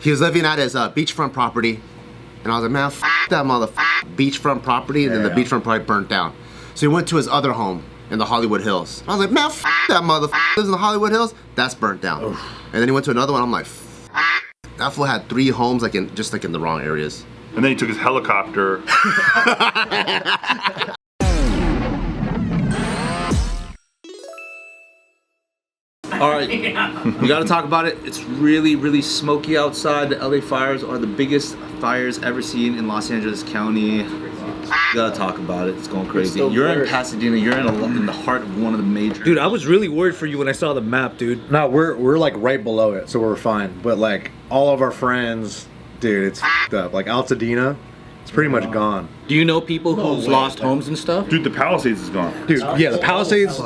He was living at his beachfront property, and I was like, man, f that motherfucker beachfront property, and then the beachfront property burnt down. So he went to his other home in the Hollywood Hills. I was like, man, f that motherfucker lives in the Hollywood Hills. That's burnt down. Oof. And then he went to another one. I'm like, that fool had 3 homes like in the wrong areas. And then he took his helicopter. All right, we gotta talk about it. It's really, really smoky outside. The LA fires are the biggest fires ever seen in Los Angeles County. Gotta talk about it. It's going crazy. You're in Pasadena. You're in the heart of one of the major. Dude, I was really worried for you when I saw the map, dude. No, we're like right below it, so we're fine. But like all of our friends, dude, it's f***ed up. Like Altadena, it's pretty much gone. Do you know people who's lost homes and stuff? Dude, the Palisades is gone. Dude, yeah, the Palisades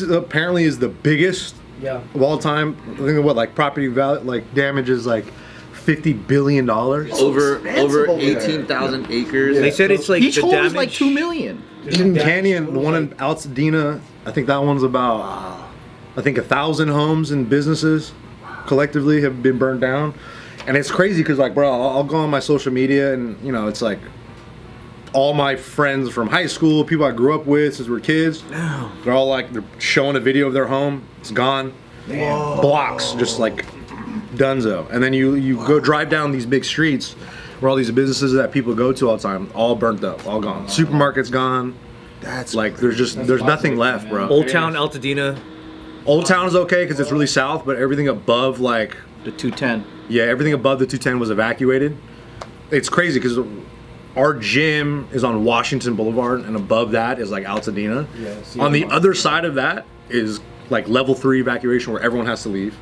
apparently is the biggest of all time. I think what like property value, like damage is like $50 billion. Over 18,000 acres. They said it's like each the home damage is like $2 million. Eden Canyon, the one in Altadena, I think that one's about, I think 1,000 homes and businesses collectively have been burned down. And it's crazy because like, bro, I'll go on my social media and you know, it's like all my friends from high school, people I grew up with since we were kids, they're all like, they're showing a video of their home, it's gone. Blocks, just like dunzo. And then you go drive down these big streets where all these businesses that people go to all the time, all burnt up, all gone. Supermarket's gone. That's like there's nothing left, bro. Old Town, Altadena. Old Town is okay because it's really south, but everything above like the 210. Yeah, everything above the 210 was evacuated. It's crazy because our gym is on Washington Boulevard, and above that is like Altadena. Yeah, on the other side of that is like level 3 evacuation where everyone has to leave.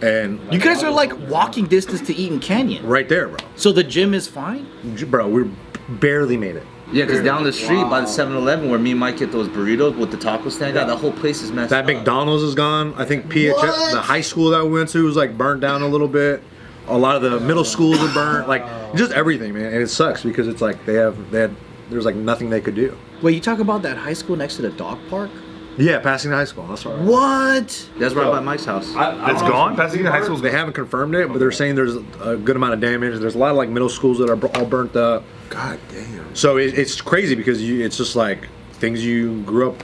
And you guys are like walking distance to Eden Canyon. Right there, bro. So the gym is fine? Bro, we barely made it. Yeah, because down the street by the 7-Eleven where me and Mike get those burritos with the taco stand, that whole place is messed up. That McDonald's is gone. I think PHS, the high school that we went to was like burnt down a little bit. A lot of the middle schools are burnt. Like just everything, man. And it sucks because it's like there's like nothing they could do. Wait, you talk about that high school next to the dog park? Yeah, Pasadena High School. That's right. What? That's right by Mike's house. It's gone? Pasadena High School? They haven't confirmed it, but they're saying there's a good amount of damage. There's a lot of like middle schools that are all burnt up. God damn. So it's crazy because it's just like things you grew up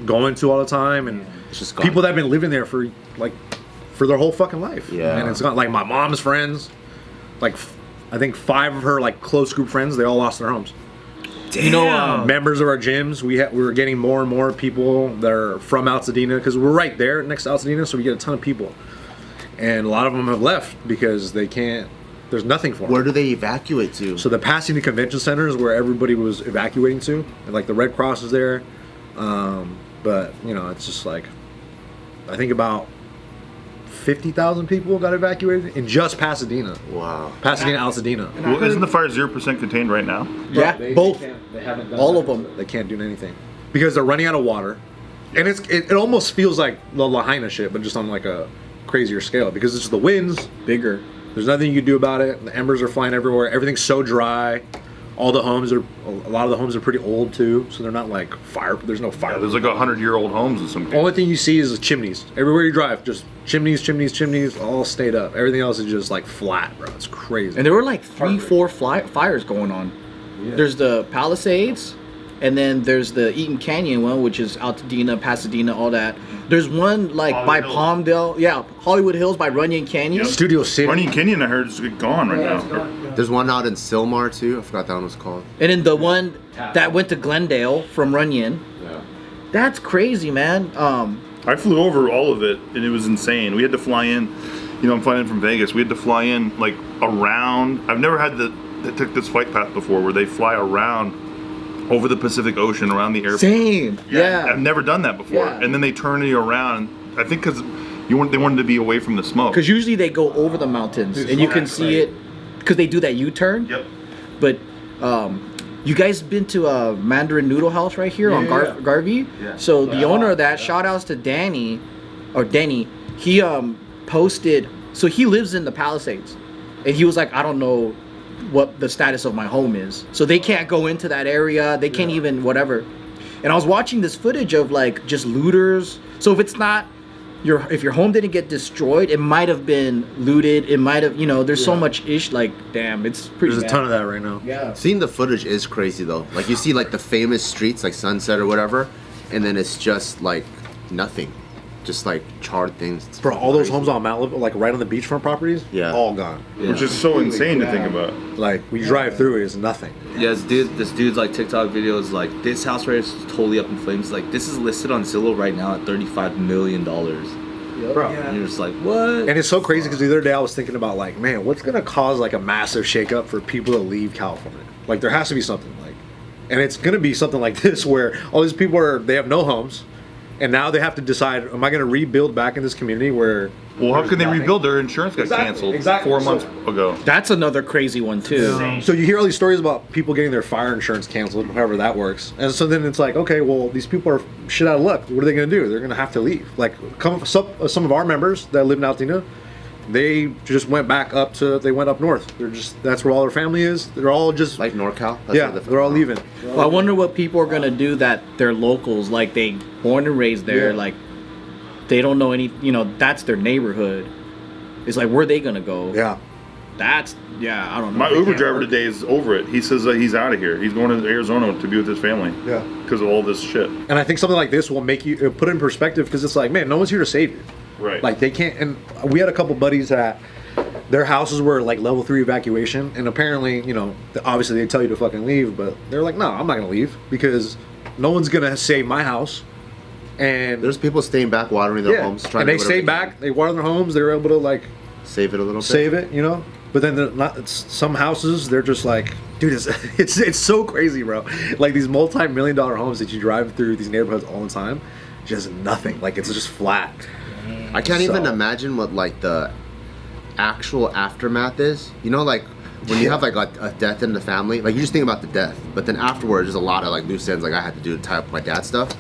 going to all the time, and it's just gone. People that have been living there for their whole fucking life. Yeah. And it's gone. Like my mom's friends, like I think 5 of her like close group friends, they all lost their homes. Damn. You know, members of our gyms, we were getting more and more people that are from Altadena because we're right there next to Altadena, so we get a ton of people. And a lot of them have left because they can't, there's nothing for them. Where do they evacuate to? So the Pasadena Convention Center is where everybody was evacuating to. And like the Red Cross is there. But, you know, it's just like, I think about 50,000 people got evacuated in just Pasadena. Wow. Pasadena, Altadena. Well, isn't the fire 0% contained right now? Yeah, both. They haven't done all of them. They can't do anything because they're running out of water, and it almost feels like the Lahaina shit, but just on like a crazier scale because it's the winds bigger. There's nothing you can do about it. The embers are flying everywhere. Everything's so dry. A lot of the homes are pretty old too, so they're not like fire. There's no fire. Yeah, there's like 100-year-old homes in some cases. Only thing you see is chimneys. Everywhere you drive, just chimneys, all stayed up. Everything else is just like flat, bro. It's crazy. And there were like 3-4 fires going on. Yeah. There's the Palisades, and then there's the Eden Canyon one, which is Altadena, Pasadena, all that. There's one like by Palmdale, Hollywood Hills by Runyon Canyon. Yep. Studio City. Runyon Canyon, I heard, is gone right now. There's one out in Sylmar too. I forgot that one was called. And then the one that went to Glendale from Runyon. Yeah. That's crazy, man. I flew over all of it, and it was insane. We had to fly in. You know, I'm flying in from Vegas. We had to fly in like around. I've never had took this flight path before where they fly around over the Pacific Ocean around the airport. Same. Yeah. I've never done that before. Yeah. And then they turn you around. I think because they wanted to be away from the smoke. Because usually they go over the mountains, and you can see it because they do that U-turn. Yep. But you guys been to Mandarin Noodle House right here on Garvey? Yeah. So the owner of that, shout outs to Denny, he posted, so he lives in the Palisades, and he was like, I don't know what the status of my home is. So they can't go into that area, they can't even whatever. And I was watching this footage of like just looters. So if it's not if your home didn't get destroyed, it might have been looted. It might have, there's so much like, damn, it's pretty. There's a ton of that right now. Yeah. Seeing the footage is crazy though. Like you see like the famous streets like Sunset or whatever, and then it's just like nothing, just like charred things. It's Bro, all those crazy. homes on Malibu, like right on the beachfront properties, Yeah. all gone. Which is so insane to think about. Like when you drive through it, it's nothing. Yeah, this dude's like TikTok videos like this house right is totally up in flames. Like this is listed on Zillow right now at $35 million. Bro. And you're just like, what? And it's so crazy because the other day I was thinking about like, man, what's gonna cause like a massive shakeup for people to leave California? Like there has to be something like, and it's gonna be something like this where all these people they have no homes, and now they have to decide, am I gonna rebuild back in this community where? Well, how can they rebuild? Their insurance got canceled 4 months ago. That's another crazy one too. So you hear all these stories about people getting their fire insurance canceled, however that works, and so then it's like, okay, well these people are shit out of luck. What are they gonna do? They're gonna have to leave. Like some of our members that live in Altadena, they just went back up they went up north. That's where all their family is. They're all just Like NorCal. That's they're all leaving. Well, I wonder what people are gonna do that they're locals, like they born and raised there, Yeah. like they don't know any, that's their neighborhood. It's like, where are they gonna go? Yeah. I don't know. My They Uber can't driver work. today is over it. He says that he's out of here. He's going to Arizona to be with his family. Yeah. Because of all this shit. And I think something like this will make you put it in perspective because it's like, man, no one's here to save you. Right. Like they can't. And we had a couple buddies that their houses were like level 3 evacuation, and apparently, obviously they tell you to fucking leave, but they're like, no, I'm not gonna leave because no one's gonna save my house. And There's people staying back, watering their yeah, homes, and they to do stayed whatever back. They water their homes. They were able to like can. Save it a little bit. save it, But then some houses, they're just like, dude, it's so crazy, bro. Like these multi-million-dollar homes that you drive through these neighborhoods all the time, just nothing. Like it's just flat. I can't even So- imagine what like the actual aftermath is. Like when you have like a death in the family, like you just think about the death, but then afterwards there's a lot of like loose ends like I had to do to tie up my dad's stuff.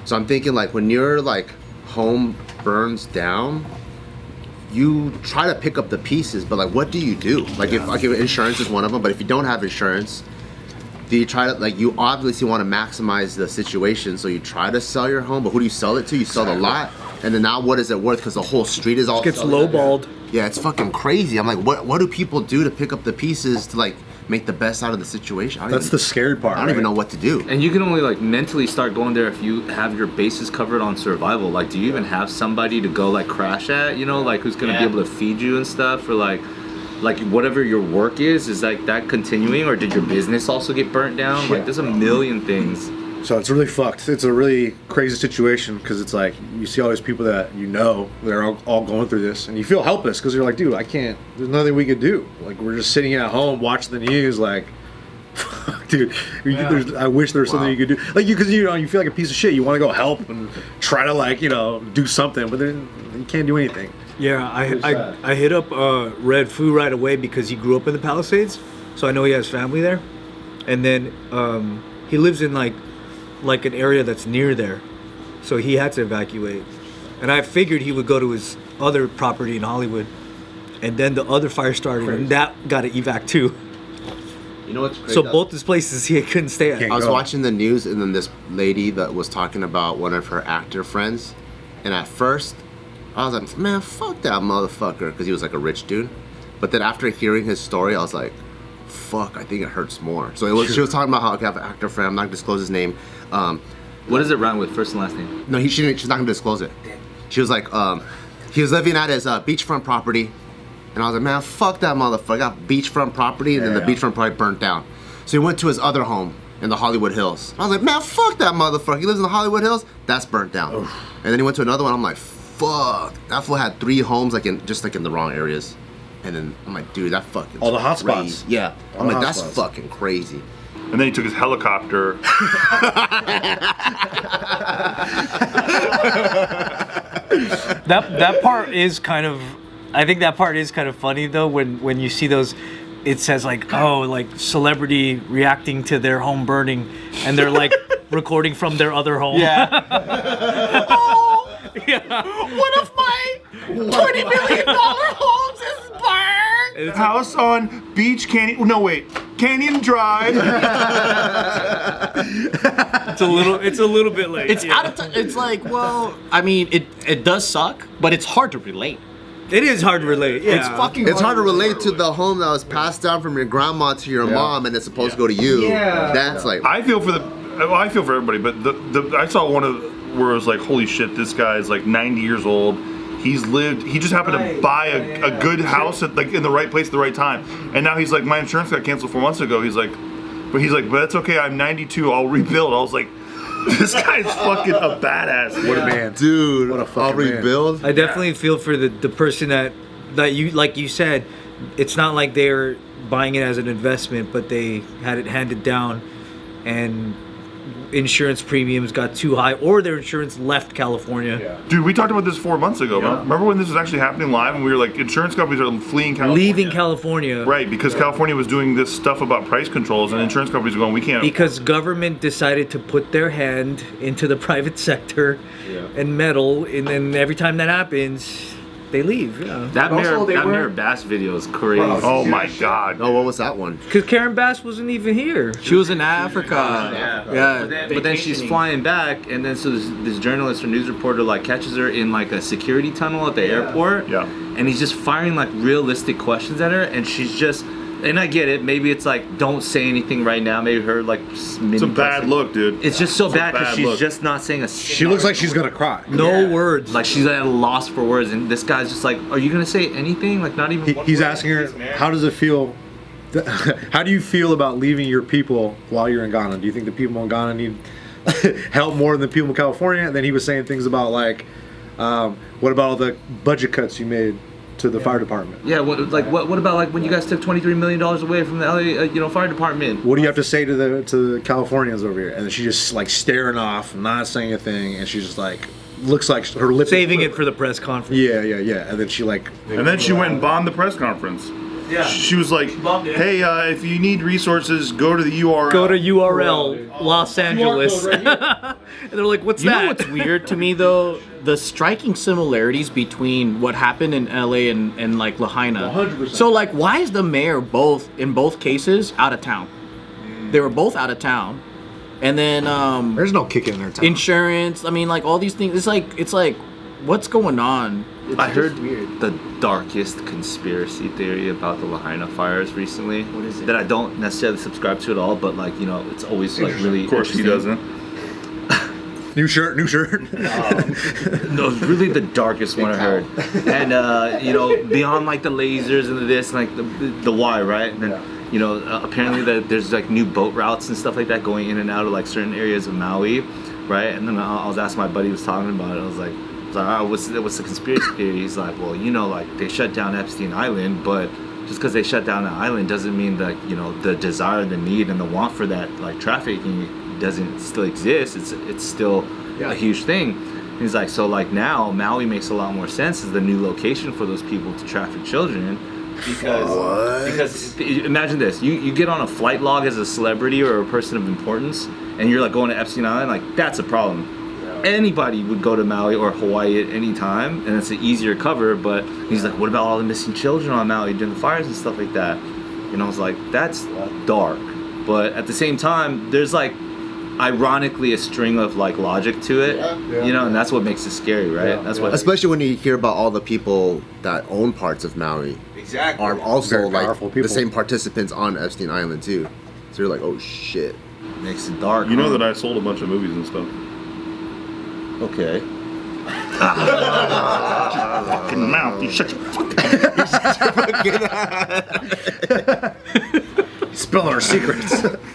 So I'm thinking like when your like home burns down, you try to pick up the pieces, but like what do you do? Like if insurance is one of them, but if you don't have insurance, do you try to like you obviously want to maximize the situation, so you try to sell your home, but who do you sell it to? You sell the lot, and then now what is it worth? Because the whole street is all Gets lowballed. Yeah, it's fucking crazy. I'm like, what do people do to pick up the pieces to like make the best out of the situation? That's the scary part. I don't even know what to do. And you can only like mentally start going there if you have your bases covered on survival. Like, do you even have somebody to go like crash at? Like who's gonna be able to feed you and stuff, or like whatever your work is like that continuing, or did your business also get burnt down? Like, there's a million things. So it's really fucked. It's a really crazy situation because it's like you see all these people that they're all going through this, and you feel helpless because you're like, dude, I can't. There's nothing we could do. Like we're just sitting at home watching the news, like, fuck, dude. I wish there was something you could do. Like because you feel like a piece of shit. You want to go help and try to like do something, but then you can't do anything. Yeah, I hit up Red Foo right away because he grew up in the Palisades, so I know he has family there, and then he lives in like an area that's near there, so he had to evacuate, and I figured he would go to his other property in Hollywood, and then the other fire started, and that got an evac too. You know what's crazy? So both his places he couldn't stay at. I was watching the news, and then this lady that was talking about one of her actor friends, and at first I was like, man, fuck that motherfucker, because he was like a rich dude. But then after hearing his story, I was like, fuck, I think it hurts more. So she was talking about how I have an actor friend. I'm not gonna disclose his name. What does it rhyme with, first and last name? No, she's not gonna disclose it. She was like, he was living at his beachfront property, and I was like, man, fuck that motherfucker. I got beachfront property, and then the beachfront property burnt down. So he went to his other home in the Hollywood Hills. I was like, man, fuck that motherfucker. He lives in the Hollywood Hills. That's burnt down. And then he went to another one. I'm like, fuck. That fool had 3 homes like in the wrong areas. And then I'm like, dude, that fucking All the hot crazy. spots. Yeah. I'm All the like, hot that's spots. fucking crazy. And then he took his helicopter. That part is kind of, I think that part is kind of funny though when you see those. It says like celebrity reacting to their home burning, and they're like recording from their other home. Yeah. One of my $20 million homes is burned. House on Beach Canyon. No, wait. Canyon Drive. It's a little bit late. It's out of time. It's like, well, I mean, it does suck, but it's hard to relate. It is hard to relate. Yeah. It's fucking. It's hard to relate to the home that was passed down from your grandma to your mom, and it's supposed to go to you. Yeah. That's like. I feel for I feel for everybody, but I saw one of where it was like, holy shit, this guy is like 90 years old. He just happened to buy a good house at like in the right place at the right time, and now he's like, my insurance got canceled 4 months ago. He's like, but that's okay. I'm 92. I'll rebuild. I was like, this guy's fucking a badass. What a man, dude. What a fucking I'll rebuild. I definitely feel for the person that you, like you said, it's not like they're buying it as an investment, but they had it handed down, and insurance premiums got too high, or their insurance left California. Yeah. Dude, we talked about this 4 months ago. Yeah. Remember when this was actually happening live, and we were like, insurance companies are fleeing California, Leaving California. right? Because California was doing this stuff about price controls, and insurance companies are going, we can't. Because government decided to put their hand into the private sector and meddle, and then every time that happens, they leave. Yeah. That also, they Mayor were- Bass video is crazy. Oh my god. Oh, what was that one? Because Karen Bass wasn't even here. She was in Africa. Yeah. But then she's flying back, and then so this journalist or news reporter like catches her in like a security tunnel at the airport. Yeah. And he's just firing like realistic questions at her, and she's just. And I get it. Maybe it's like, don't say anything right now. Maybe her like. It's a bad look, dude. It's just so It's a bad because bad she's look. just not saying a. She looks like she's gonna cry. No words. Like she's at a loss for words, and this guy's just like, "Are you gonna say anything? Like not even." one He's word?" asking her, how does it feel? How do you feel about leaving your people while you're in Ghana? Do you think the people in Ghana need help more than the people in California? And then he was saying things about like, what about all the budget cuts you made to the fire department? Yeah. What about like when you guys took $23 million away from the LA, fire department? What do you have to say to the Californians over here? And then she's just like staring off, not saying a thing, and she's just like, looks like her lips Saving it for the press conference. Yeah. And then she like, And then she went and bombed the press conference. Yeah. She was like, hey, if you need resources, go to the URL. Go to URL Los Angeles. And they're like, what's You that? know what's weird to me though? The striking similarities between what happened in LA and like Lahaina. 100%. So like, why is the mayor in both cases out of town? They were both out of town, and then there's no kick in their time. insurance. I mean, like all these things. It's like, what's going on? It's I just heard weird. the darkest conspiracy theory about the Lahaina fires recently. What is it? That I don't necessarily subscribe to at all, but like it's always like really. Of course he interesting. doesn't. New shirt. No, it's really the darkest one I heard. And beyond like the lasers and the this and like the why, right? And then apparently there's like new boat routes and stuff like that going in and out of like certain areas of Maui, right? And then I was asking my buddy who was talking about it. I was like, oh, what's the conspiracy theory? He's like, well, like they shut down Epstein Island, but just because they shut down the island doesn't mean that the desire, the need, and the want for that like trafficking doesn't still exist. It's still a huge thing. And he's like, so like now Maui makes a lot more sense as the new location for those people to traffic children, because imagine this, you get on a flight log as a celebrity or a person of importance, and you're like going to Epstein Island, like that's a problem. Anybody would go to Maui or Hawaii at any time, and it's an easier cover. But he's like, what about all the missing children on Maui during the fires and stuff like that? And I was like, that's dark. But at the same time, there's like ironically a string of like logic to it, and that's what makes it scary, right? That's what. Especially when you hear about all the people that own parts of Maui Exactly. are also Very like powerful the people. same participants on Epstein Island too. So you're like, oh shit. Makes it dark. You know that I sold a bunch of movies and stuff. Okay. Fucking mouth, you shut your Spilling our secrets.